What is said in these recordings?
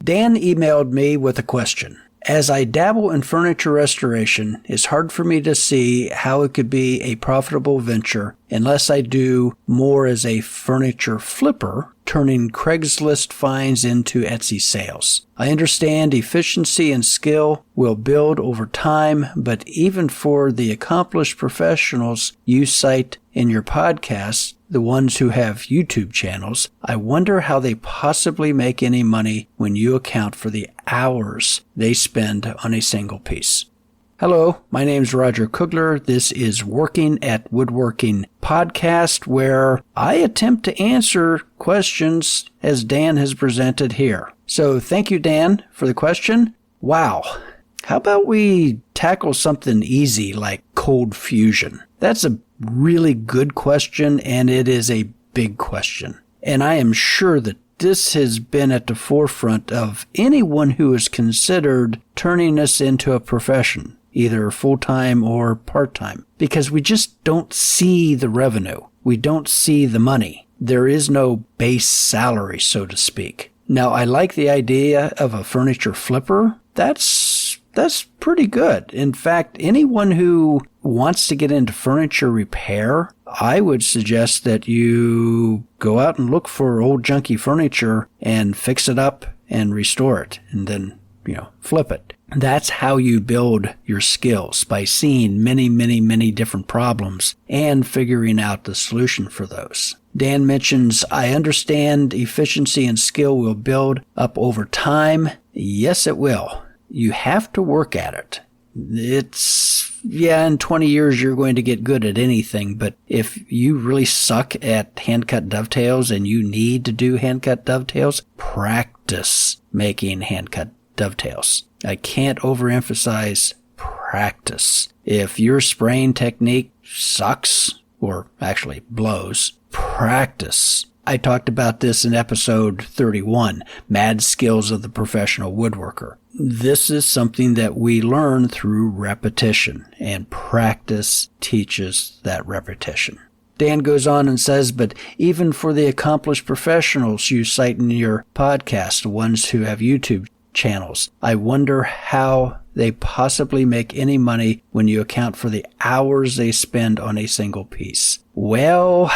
Dan emailed me with a question. As I dabble in furniture restoration, it's hard for me to see how it could be a profitable venture unless I do more as a furniture flipper, turning Craigslist finds into Etsy sales. I understand efficiency and skill will build over time, but even for the accomplished professionals you cite in your podcast, the ones who have YouTube channels, I wonder how they possibly make any money when you account for the hours they spend on a single piece. Hello, my name's Roger Kugler. This is Working at Woodworking Podcast, where I attempt to answer questions as Dan has presented here. So thank you, Dan, for the question. Wow. How about we tackle something easy like cold fusion? That's a really good question, and it is a big question. And I am sure that this has been at the forefront of anyone who has considered turning this into a profession, either full-time or part-time, because we just don't see the revenue. We don't see the money. There is no base salary, so to speak. Now, I like the idea of a furniture flipper. That's pretty good. In fact, anyone who wants to get into furniture repair, I would suggest that you go out and look for old junky furniture and fix it up and restore it and then, flip it. That's how you build your skills, by seeing many, many, many different problems and figuring out the solution for those. Dan mentions, I understand efficiency and skill will build up over time. Yes, it will. You have to work at it. In 20 years you're going to get good at anything, but if you really suck at hand-cut dovetails and you need to do hand-cut dovetails, practice making hand-cut dovetails. I can't overemphasize practice. If your spraying technique sucks, or actually blows, practice. I talked about this in episode 31, Mad Skills of the Professional Woodworker. This is something that we learn through repetition, and practice teaches that repetition. Dan goes on and says, but even for the accomplished professionals you cite in your podcast, the ones who have YouTube channels, I wonder how they possibly make any money when you account for the hours they spend on a single piece. Well,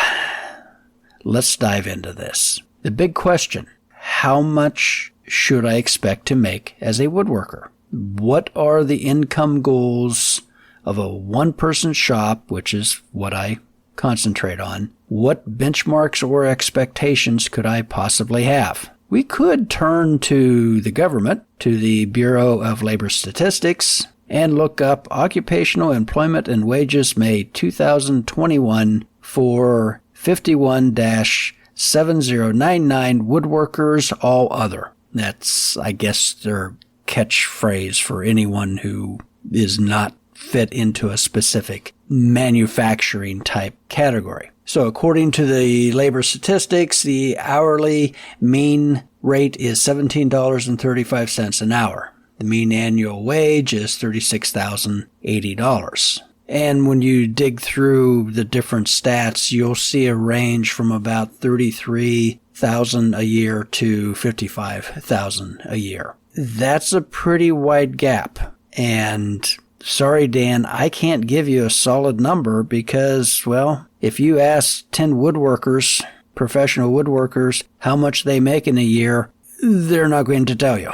let's dive into this. The big question, how much should I expect to make as a woodworker? What are the income goals of a one-person shop, which is what I concentrate on? What benchmarks or expectations could I possibly have? We could turn to the government, to the Bureau of Labor Statistics, and look up Occupational Employment and Wages May 2021 for 51-7099 Woodworkers, all other. That's, I guess, their catchphrase for anyone who is not fit into a specific manufacturing type category. So according to the labor statistics, the hourly mean rate is $17.35 an hour. The mean annual wage is $36,080. And when you dig through the different stats, you'll see a range from about $33,000 a year to $55,000 a year. That's a pretty wide gap. And sorry, Dan, I can't give you a solid number because, well, if you ask 10 woodworkers, professional woodworkers, how much they make in a year, they're not going to tell you.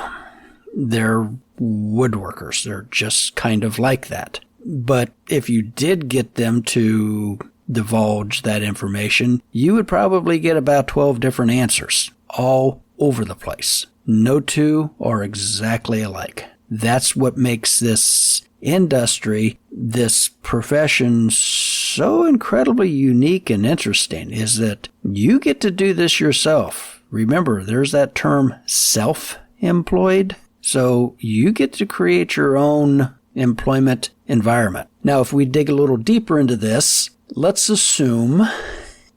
They're woodworkers. They're just kind of like that. But if you did get them to divulge that information, you would probably get about 12 different answers, all over the place. No two are exactly alike. That's what makes this industry, this profession, so incredibly unique and interesting, is that you get to do this yourself. Remember, there's that term self-employed. So you get to create your own employment environment. Now, if we dig a little deeper into this, let's assume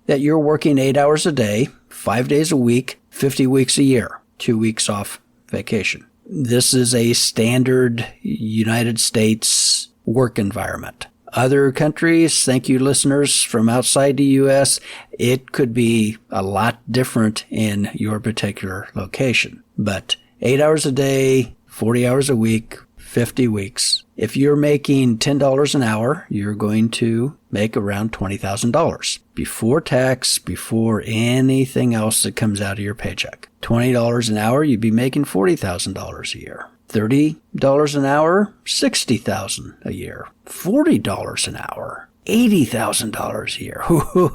that you're working 8 hours a day, 5 days a week, 50 weeks a year, 2 weeks off vacation. This is a standard United States work environment. Other countries, thank you listeners from outside the U.S., it could be a lot different in your particular location. But 8 hours a day, 40 hours a week, 50 weeks. If you're making $10 an hour, you're going to make around $20,000 before tax, before anything else that comes out of your paycheck. $20 an hour, you'd be making $40,000 a year. $30 an hour, $60,000 a year. $40 an hour, $80,000 a year.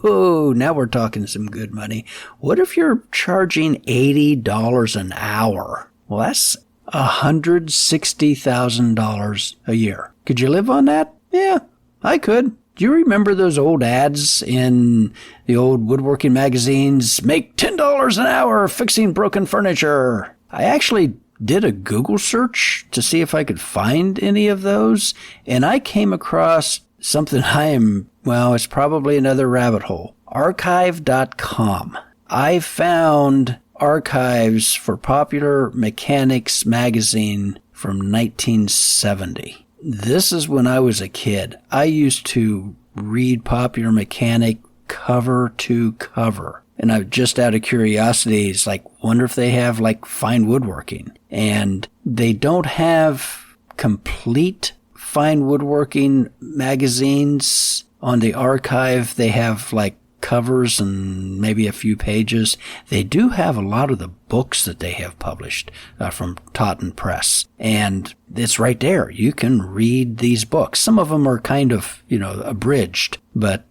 Ooh, now we're talking some good money. What if you're charging $80 an hour? Well, that's $160,000 a year. Could you live on that? Yeah, I could. Do you remember those old ads in the old woodworking magazines? Make $10 an hour fixing broken furniture. I actually did a Google search to see if I could find any of those, and I came across something it's probably another rabbit hole. Archive.com. I found archives for Popular Mechanics magazine from 1970. This is when I was a kid. I used to read Popular Mechanic cover to cover. And I just out of curiosity, it's like, wonder if they have like fine woodworking. And they don't have complete fine woodworking magazines on the archive. They have like covers and maybe a few pages. They do have a lot of the books that they have published from Totten Press. And it's right there. You can read these books. Some of them are kind of, abridged, but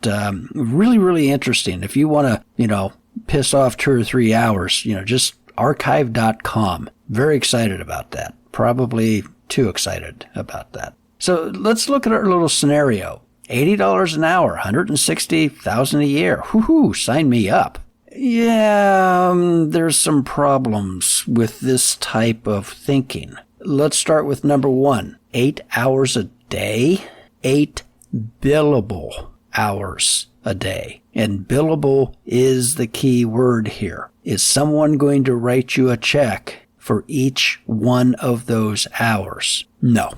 really, really interesting. If you want to, piss off 2 or 3 hours, just archive.com. Very excited about that. Probably too excited about that. So let's look at our little scenario. $80 an hour, $160,000 a year. Whoo-hoo, sign me up. Yeah, there's some problems with this type of thinking. Let's start with number 1. 8 hours a day, 8 billable hours a day. And billable is the key word here. Is someone going to write you a check for each one of those hours? No,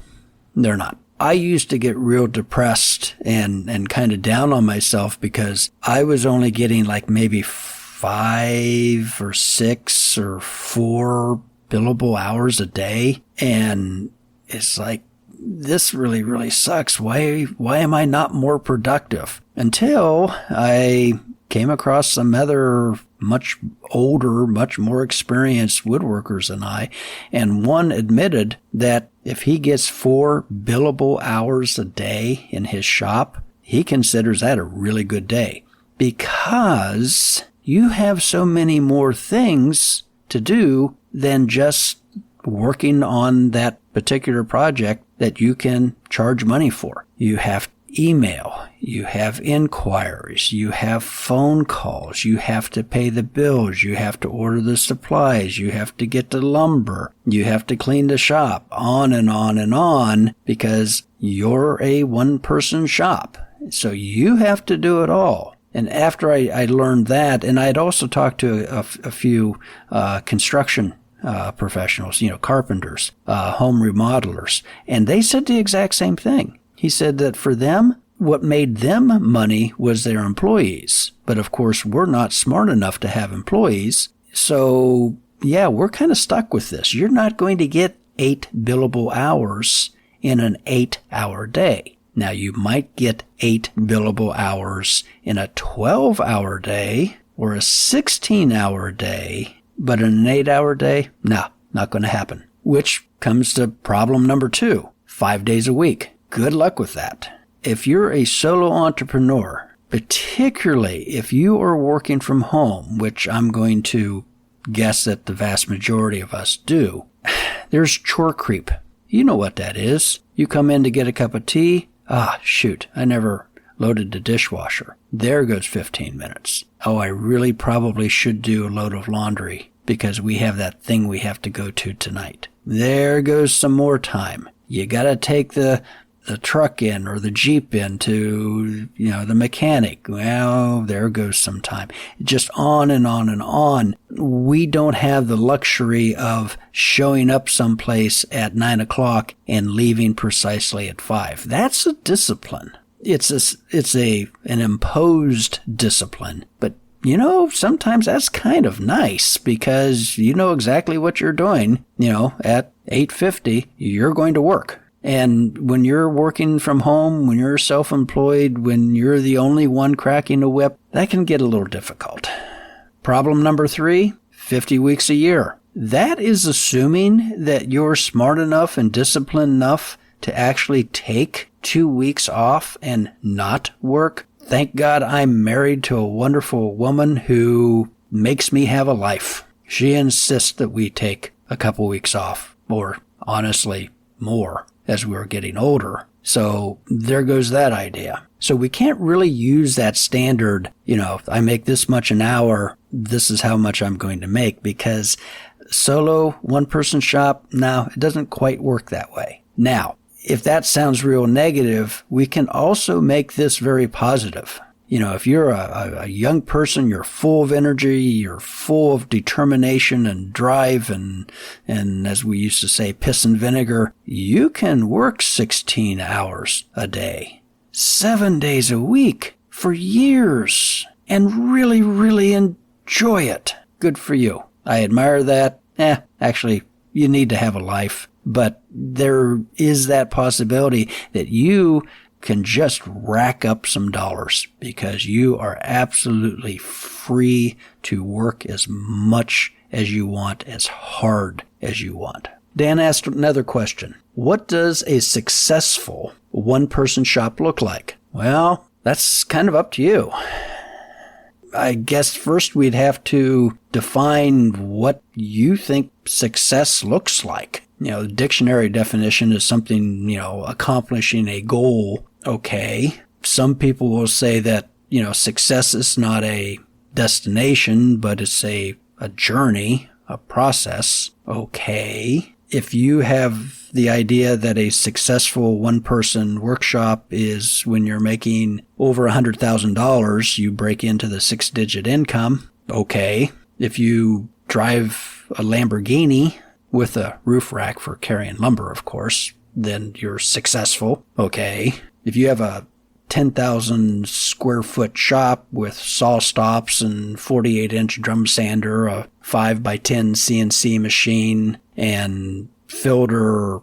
they're not. I used to get real depressed and kind of down on myself because I was only getting like maybe 5 or 6 or 4 billable hours a day. And it's like, this really, really sucks. Why am I not more productive? Until I came across some other much older, much more experienced woodworkers than I, and one admitted that if he gets 4 billable hours a day in his shop, he considers that a really good day because you have so many more things to do than just working on that particular project that you can charge money for. You have email, you have inquiries, you have phone calls, you have to pay the bills, you have to order the supplies, you have to get the lumber, you have to clean the shop, on and on and on, because you're a one-person shop. So you have to do it all. And after I learned that, and I'd also talked to a few construction professionals, carpenters, home remodelers, and they said the exact same thing. He said that for them, what made them money was their employees. But of course, we're not smart enough to have employees. So yeah, we're kind of stuck with this. You're not going to get 8 billable hours in an 8-hour day. Now, you might get 8 billable hours in a 12-hour day or a 16-hour day, but in an 8-hour day, no, not going to happen. Which comes to problem number 2, 5 days a week. Good luck with that. If you're a solo entrepreneur, particularly if you are working from home, which I'm going to guess that the vast majority of us do, there's chore creep. You know what that is. You come in to get a cup of tea. Shoot, I never loaded the dishwasher. There goes 15 minutes. I really probably should do a load of laundry because we have that thing we have to go to tonight. There goes some more time. You gotta take the truck in or the Jeep in to, the mechanic. Well, there goes some time. Just on and on and on. We don't have the luxury of showing up someplace at 9 o'clock and leaving precisely at 5. That's a discipline. It's an imposed discipline, but sometimes that's kind of nice because you know exactly what you're doing. At 8:50, you're going to work. And when you're working from home, when you're self-employed, when you're the only one cracking a whip, that can get a little difficult. Problem number 3, 50 weeks a year. That is assuming that you're smart enough and disciplined enough to actually take 2 weeks off and not work. Thank God I'm married to a wonderful woman who makes me have a life. She insists that we take a couple weeks off, or honestly, more as we're getting older. So there goes that idea. So we can't really use that standard, if I make this much an hour, this is how much I'm going to make, because solo, one-person shop, no, it doesn't quite work that way. Now, if that sounds real negative, we can also make this very positive. If you're a young person, you're full of energy, you're full of determination and drive and as we used to say, piss and vinegar, you can work 16 hours a day, 7 days a week for years and really, really enjoy it. Good for you. I admire that. Actually, you need to have a life, but there is that possibility that you can just rack up some dollars because you are absolutely free to work as much as you want, as hard as you want. Dan asked another question. What does a successful one-person shop look like? Well, that's kind of up to you. I guess first we'd have to define what you think success looks like. The dictionary definition is something, accomplishing a goal. Okay. Some people will say that, success is not a destination, but it's a journey, a process. Okay. If you have the idea that a successful one-person workshop is when you're making over $100,000, you break into the 6-digit income. Okay. If you drive a Lamborghini with a roof rack for carrying lumber, of course, then you're successful. Okay. If you have a 10,000 square foot shop with saw stops and 48-inch drum sander, a 5x10 CNC machine, and filter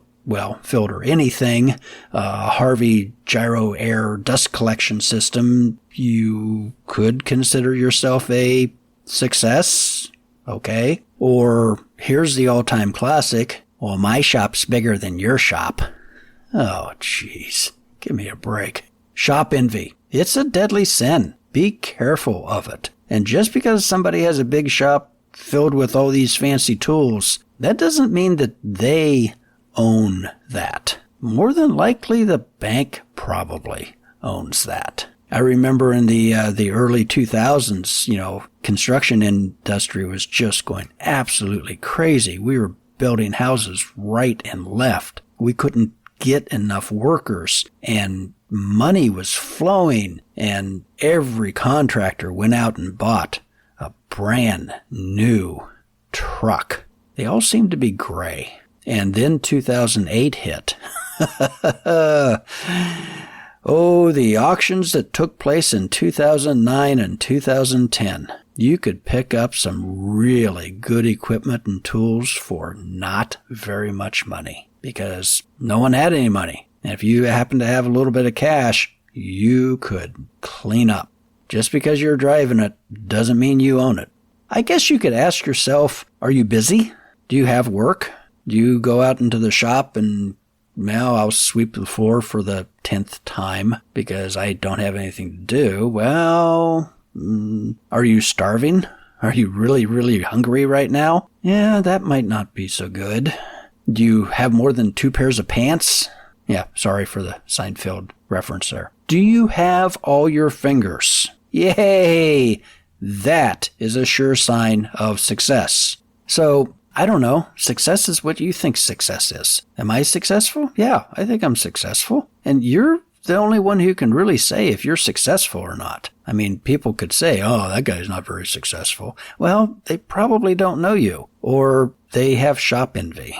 anything, Harvey Gyro Air dust collection system, you could consider yourself a success. Okay. Or here's the all-time classic. Well, my shop's bigger than your shop. Oh, jeez. Give me a break. Shop envy. It's a deadly sin. Be careful of it. And just because somebody has a big shop filled with all these fancy tools, that doesn't mean that they own that. More than likely, the bank probably owns that. I remember in the early 2000s, construction industry was just going absolutely crazy. We were building houses right and left. We couldn't get enough workers, and money was flowing, and every contractor went out and bought a brand new truck. They all seemed to be gray. And then 2008 hit. Oh, the auctions that took place in 2009 and 2010. You could pick up some really good equipment and tools for not very much money because no one had any money. And if you happen to have a little bit of cash, you could clean up. Just because you're driving it doesn't mean you own it. I guess you could ask yourself, are you busy? Do you have work? Do you go out into the shop and, well, I'll sweep the floor for the 10th time because I don't have anything to do? Well, are you starving? Are you really, really hungry right now? Yeah, that might not be so good. Do you have more than 2 pairs of pants? Yeah, sorry for the Seinfeld reference there. Do you have all your fingers? Yay! That is a sure sign of success. So, I don't know. Success is what you think success is. Am I successful? Yeah, I think I'm successful. And you're the only one who can really say if you're successful or not. I mean, people could say, oh, that guy's not very successful. Well, they probably don't know you, or they have shop envy.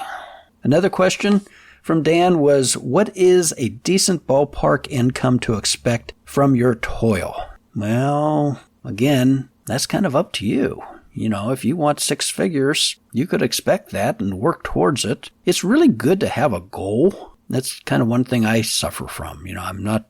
Another question from Dan was, what is a decent ballpark income to expect from your toil? Well, again, that's kind of up to you. You know, if you want 6 figures, you could expect that and work towards it. It's really good to have a goal. That's kind of one thing I suffer from. You know, I'm not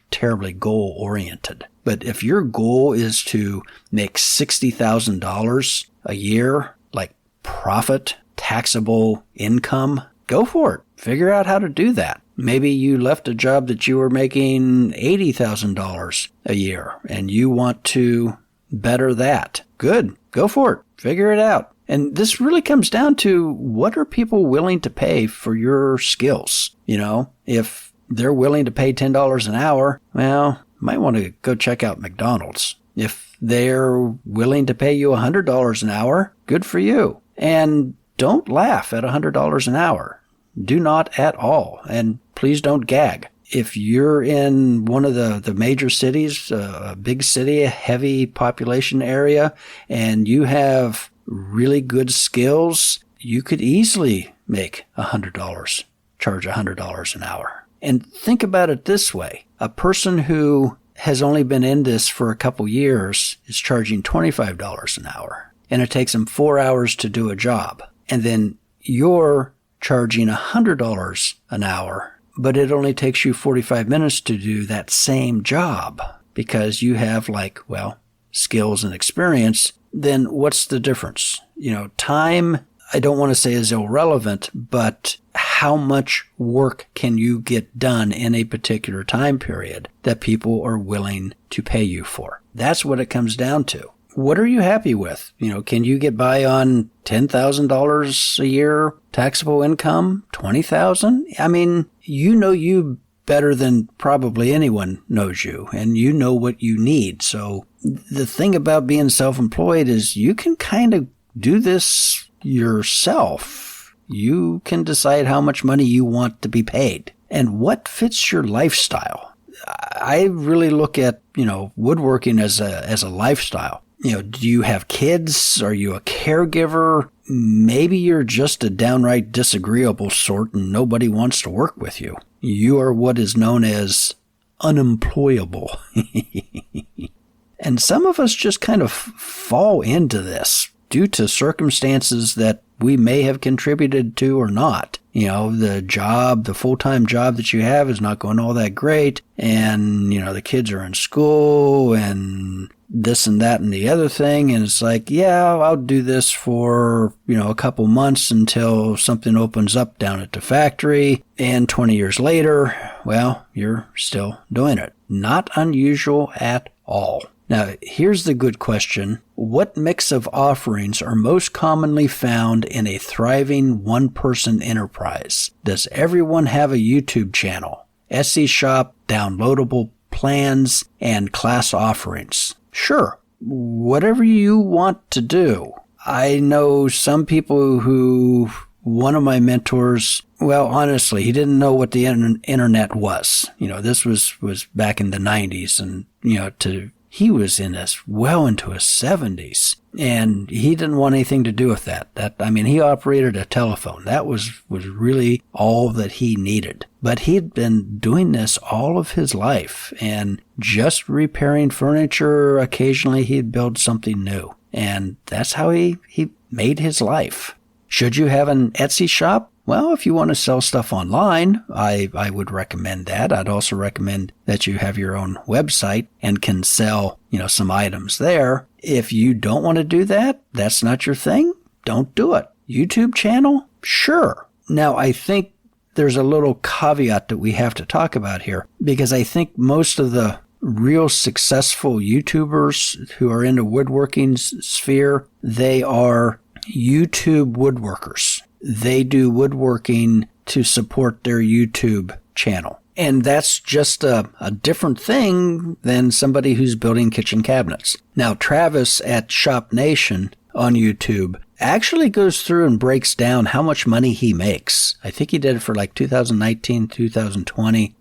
terribly goal oriented. But if your goal is to make $60,000 a year, like profit, taxable income, go for it. Figure out how to do that. Maybe you left a job that you were making $80,000 a year and you want to better that. Good. Go for it. Figure it out. And this really comes down to, what are people willing to pay for your skills? You know, if they're willing to pay $10 an hour, well, you might want to go check out McDonald's. If they're willing to pay you $100 an hour, good for you. And don't laugh at $100 an hour. Do not at all. And please don't gag. If you're in one of the major cities, a big city, a heavy population area, and you have really good skills, you could easily make $100, charge $100 an hour. And think about it this way. A person who has only been in this for a couple years is charging $25 an hour, and it takes them 4 hours to do a job. And then you're charging $100 an hour, but it only takes you 45 minutes to do that same job because you have skills and experience. Then what's the difference? You know, time, I don't want to say is irrelevant, but how much work can you get done in a particular time period that people are willing to pay you for? That's what it comes down to. What are you happy with? You know, can you get by on $10,000 a year taxable income? $20,000? I mean, you know you better than probably anyone knows you, and you know what you need. So the thing about being self-employed is you can kind of do this yourself. You can decide how much money you want to be paid and what fits your lifestyle. I really look at, woodworking as a lifestyle. You know, do you have kids? Are you a caregiver? Maybe you're just a downright disagreeable sort and nobody wants to work with you. You are what is known as unemployable. And some of us just kind of fall into this due to circumstances that we may have contributed to or not. You know, the full-time job that you have is not going all that great. And, the kids are in school and this and that and the other thing. And it's like, yeah, I'll do this for, a couple months until something opens up down at the factory. And 20 years later, well, you're still doing it. Not unusual at all. Now, here's the good question. What mix of offerings are most commonly found in a thriving one-person enterprise? Does everyone have a YouTube channel, Etsy shop, downloadable plans, and class offerings? Sure, whatever you want to do. I know some people who, one of my mentors, well, honestly, he didn't know what the internet was. This was back in the 90s, and, he was well into his 70s, and he didn't want anything to do with that. He operated a telephone. That was really all that he needed. But he'd been doing this all of his life, and just repairing furniture. Occasionally he'd build something new. And that's how he made his life. Should you have an Etsy shop? Well, if you want to sell stuff online, I would recommend that. I'd also recommend that you have your own website and can sell, some items there. If you don't want to do that, that's not your thing, don't do it. YouTube channel? Sure. Now, I think there's a little caveat that we have to talk about here, because I think most of the real successful YouTubers who are in the woodworking sphere, they are YouTube woodworkers. They do woodworking to support their YouTube channel. And that's just a different thing than somebody who's building kitchen cabinets. Now, Travis at Shop Nation on YouTube actually goes through and breaks down how much money he makes. I think he did it for 2019, 2020.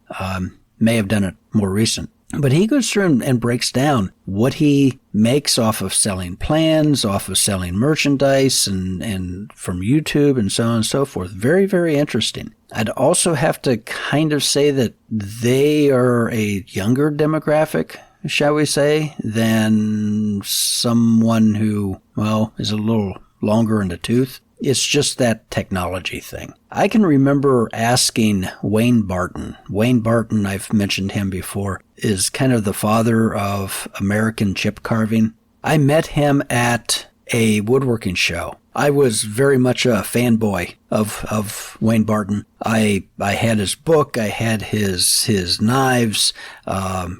May have done it more recent. But he goes through and breaks down what he makes off of selling plans, off of selling merchandise, and from YouTube and so on and so forth. Very, very interesting. I'd also have to kind of say that they are a younger demographic shall we say, than someone who, well, is a little longer in the tooth. It's just that technology thing. I can remember asking Wayne Barton. Wayne Barton, I've mentioned him before, is kind of the father of American chip carving. I met him at a woodworking show. I was very much a fanboy of Wayne Barton. I had his book, I had his knives,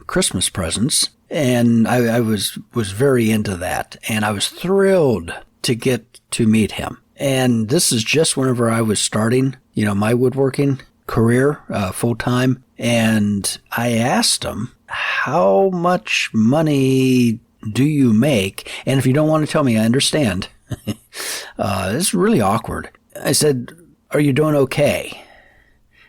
Christmas presents, and I was very into that. And I was thrilled to get to meet him. And this is just whenever I was starting, my woodworking career, full time. And I asked him, how much money do you make? And if you don't want to tell me, I understand. It's really awkward. I said, are you doing okay?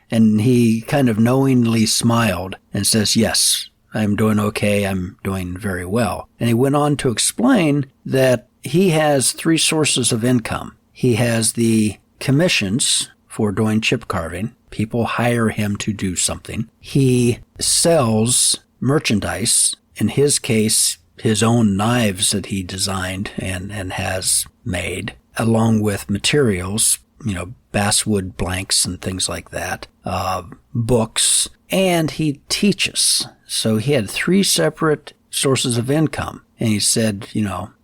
And he kind of knowingly smiled and says, yes, I'm doing okay. I'm doing very well. And he went on to explain that he has 3 sources of income. He has the commissions for doing chip carving. People hire him to do something. He sells merchandise. In his case, his own knives that he designed and has made, along with materials, basswood blanks and things like that, books, and he teaches. So he had 3 separate sources of income. And he said,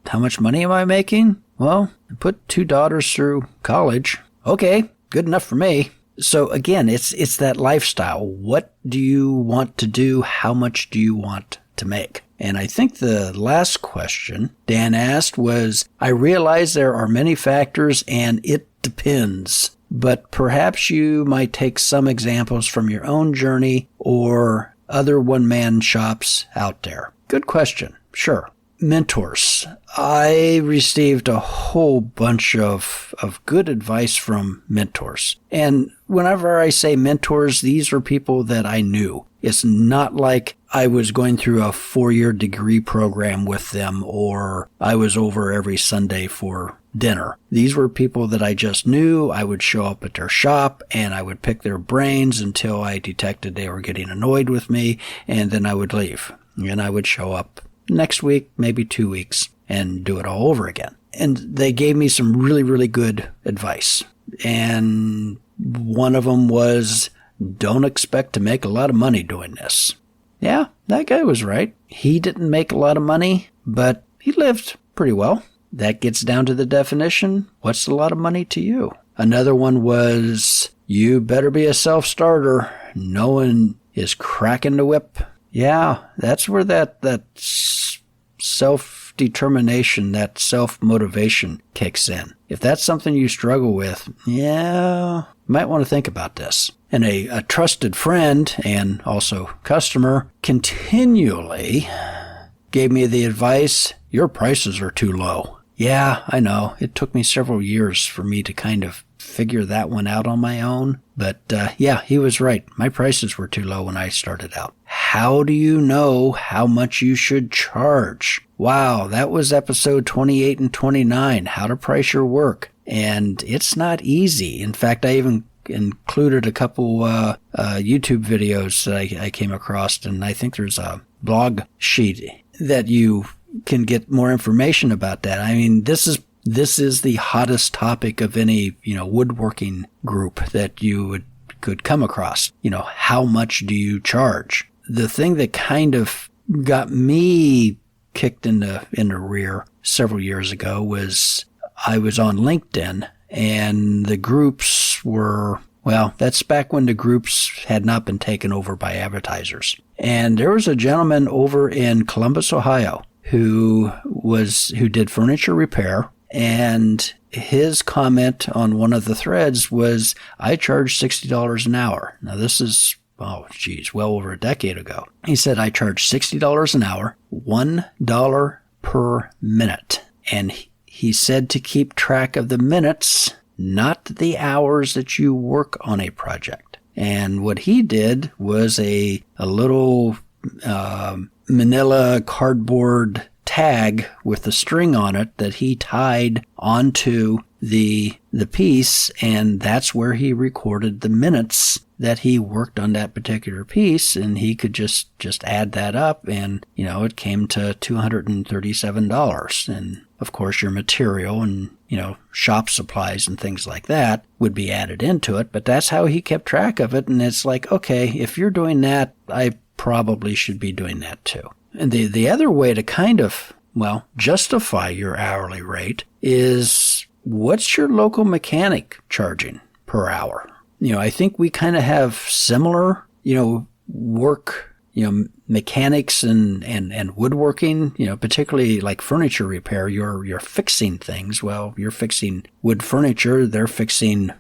how much money am I making? Well, I put 2 daughters through college. Okay, good enough for me. So again, it's that lifestyle. What do you want to do? How much do you want to make? And I think the last question Dan asked was, I realize there are many factors and it depends, but perhaps you might take some examples from your own journey or other one-man shops out there. Good question. Sure. Mentors. I received a whole bunch of good advice from mentors. And whenever I say mentors, these are people that I knew. It's not like I was going through a 4-year degree program with them or I was over every Sunday for dinner. These were people that I just knew. I would show up at their shop and I would pick their brains until I detected they were getting annoyed with me, and then I would leave. And I would show up next week, maybe 2 weeks, and do it all over again. And they gave me some really, really good advice. And one of them was, don't expect to make a lot of money doing this. Yeah, that guy was right. He didn't make a lot of money, but he lived pretty well. That gets down to the definition. What's a lot of money to you? Another one was, you better be a self-starter. No one is cracking the whip. Yeah, that's where that self-determination, that self-motivation kicks in. If that's something you struggle with, you might want to think about this. And a trusted friend and also customer continually gave me the advice, your prices are too low. Yeah, I know. It took me several years for me to kind of figure that one out on my own. But yeah, he was right. My prices were too low when I started out. How do you know how much you should charge? Wow, that was episode 28 and 29, how to price your work. And it's not easy. In fact, I even included a couple YouTube videos that I came across, and I think there's a blog sheet that you can get more information about that. I mean, this is the hottest topic of any, woodworking group that you could come across. How much do you charge? The thing that kind of got me kicked in the rear several years ago was I was on LinkedIn, and the groups were, well, that's back when the groups had not been taken over by advertisers. And there was a gentleman over in Columbus, Ohio, who did furniture repair, and his comment on one of the threads was, I charge $60 an hour. Now this is, well over a decade ago. He said, I charge $60 an hour, $1 per minute. And he said to keep track of the minutes, not the hours that you work on a project. And what he did was a little manila cardboard tag with a string on it that he tied onto the piece, and that's where he recorded the minutes that he worked on that particular piece, and he could just add that up, and, it came to $237. And of course, your material and, shop supplies and things like that would be added into it, but that's how he kept track of it. And it's like, okay, if you're doing that, I probably should be doing that too. And the other way to kind of, justify your hourly rate is, what's your local mechanic charging per hour? I think we kind of have similar, work, mechanics and woodworking, particularly like furniture repair. You're fixing things. Well, you're fixing wood furniture. They're fixing,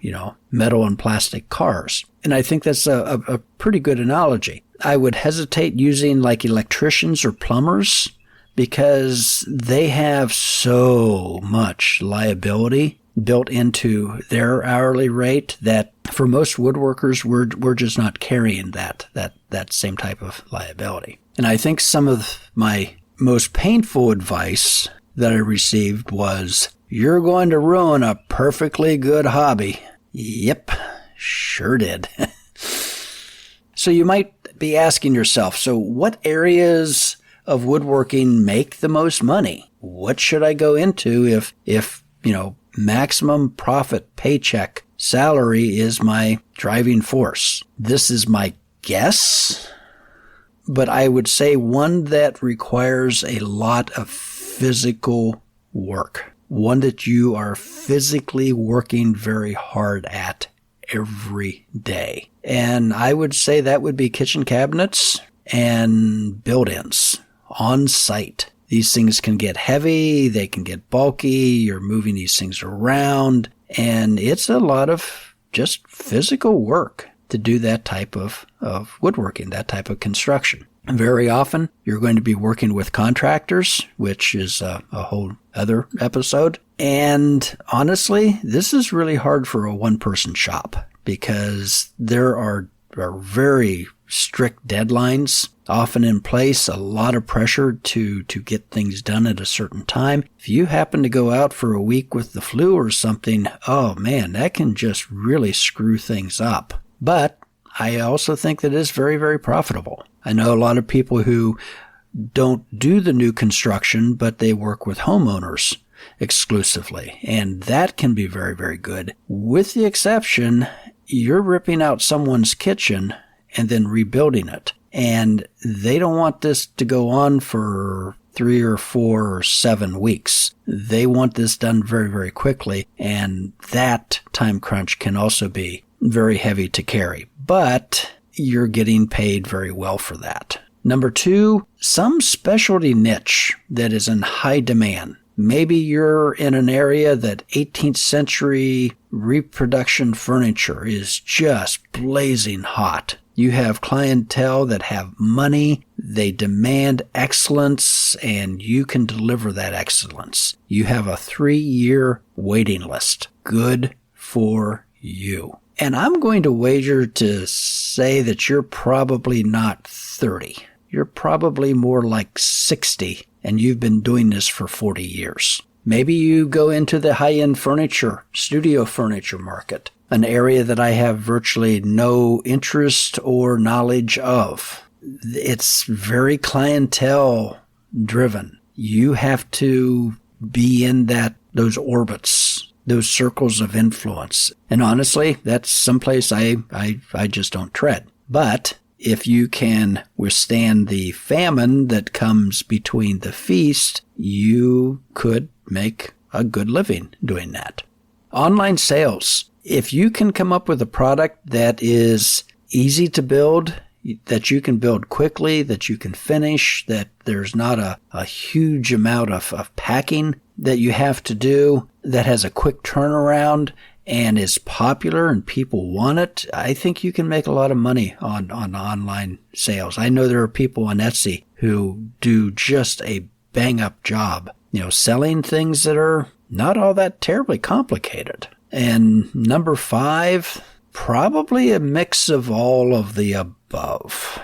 metal and plastic cars. And I think that's a pretty good analogy. I would hesitate using like electricians or plumbers because they have so much liability built into their hourly rate that for most woodworkers, we're just not carrying that same type of liability. And I think some of my most painful advice that I received was, you're going to ruin a perfectly good hobby. Yep, sure did. So you might be asking yourself, so what areas of woodworking make the most money? What should I go into if maximum profit paycheck salary is my driving force? This is my guess, but I would say one that requires a lot of physical work, one that you are physically working very hard at every day. And I would say that would be kitchen cabinets and build-ins on site. These things can get heavy, they can get bulky, you're moving these things around, and it's a lot of just physical work to do that type of woodworking, that type of construction. And very often, you're going to be working with contractors, which is a whole other episode. And honestly, this is really hard for a one-person shop because there are very strict deadlines often in place, a lot of pressure to get things done at a certain time. If you happen to go out for a week with the flu or something, oh man, that can just really screw things up. But I also think that it's very, very profitable. I know a lot of people who don't do the new construction, but they work with homeowners exclusively. And that can be very, very good. With the exception, you're ripping out someone's kitchen and then rebuilding it. And they don't want this to go on for 3 or 4 or 7 weeks. They want this done very, very quickly. And that time crunch can also be very heavy to carry. But you're getting paid very well for that. Number 2, some specialty niche that is in high demand. Maybe you're in an area that 18th century reproduction furniture is just blazing hot. You have clientele that have money, they demand excellence, and you can deliver that excellence. You have a 3-year waiting list. Good for you. And I'm going to wager to say that you're probably not 30. You're probably more like 60, and you've been doing this for 40 years. Maybe you go into the high-end furniture, studio furniture market, an area that I have virtually no interest or knowledge of. It's very clientele driven. You have to be in those orbits, those circles of influence. And honestly, that's someplace I just don't tread. But if you can withstand the famine that comes between the feast, you could make a good living doing that. Online sales. If you can come up with a product that is easy to build, that you can build quickly, that you can finish, that there's not a huge amount of packing that you have to do, that has a quick turnaround and is popular and people want it, I think you can make a lot of money on online sales. I know there are people on Etsy who do just a bang-up job, selling things that are not all that terribly complicated. And number 5, probably a mix of all of the above.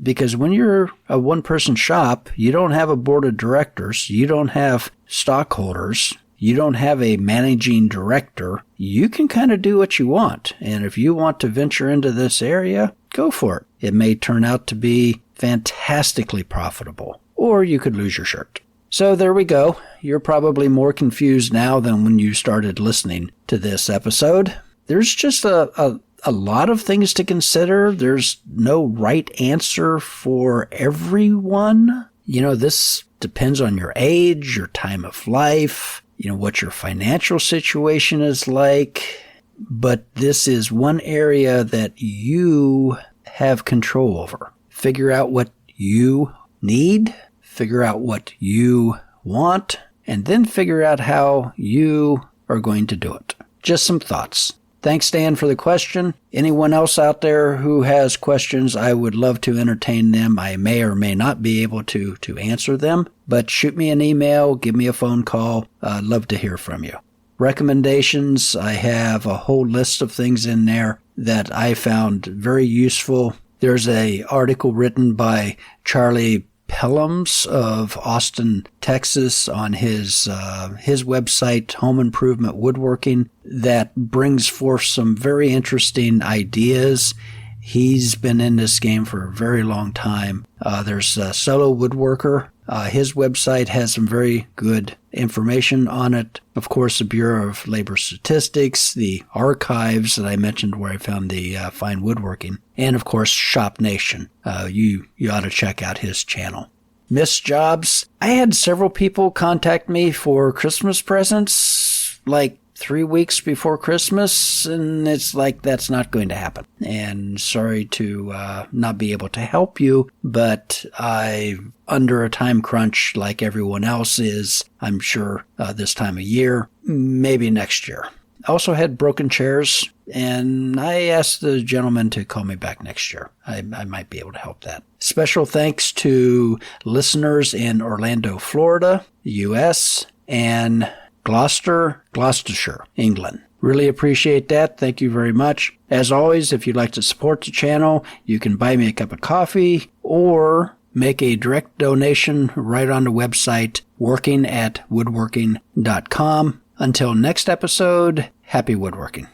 Because when you're a one-person shop, you don't have a board of directors, you don't have stockholders, you don't have a managing director, you can kind of do what you want. And if you want to venture into this area, go for it. It may turn out to be fantastically profitable, or you could lose your shirt. So there we go. You're probably more confused now than when you started listening to this episode. There's just a lot of things to consider. There's no right answer for everyone. This depends on your age, your time of life, what your financial situation is like. But this is one area that you have control over. Figure out what you need, figure out what you want, and then figure out how you are going to do it. Just some thoughts. Thanks, Dan, for the question. Anyone else out there who has questions, I would love to entertain them. I may or may not be able to answer them, but shoot me an email, give me a phone call. I'd love to hear from you. Recommendations, I have a whole list of things in there that I found very useful. There's an article written by Charlie Pellams of Austin, Texas, on his website, Home Improvement Woodworking, that brings forth some very interesting ideas. He's been in this game for a very long time. There's a Solo Woodworker. His website has some very good information on it. Of course, the Bureau of Labor Statistics, the archives that I mentioned where I found the fine woodworking, and of course, Shop Nation. You ought to check out his channel. Missed jobs. I had several people contact me for Christmas presents, like 3 weeks before Christmas, and it's like that's not going to happen. And sorry to not be able to help you, but I'm under a time crunch like everyone else is, I'm sure, this time of year, maybe next year. I also had broken chairs, and I asked the gentleman to call me back next year. I might be able to help that. Special thanks to listeners in Orlando, Florida, U.S., and Gloucestershire, England. Really appreciate that. Thank you very much. As always, if you'd like to support the channel, you can buy me a cup of coffee or make a direct donation right on the website, workingatwoodworking.com. Until next episode, happy woodworking.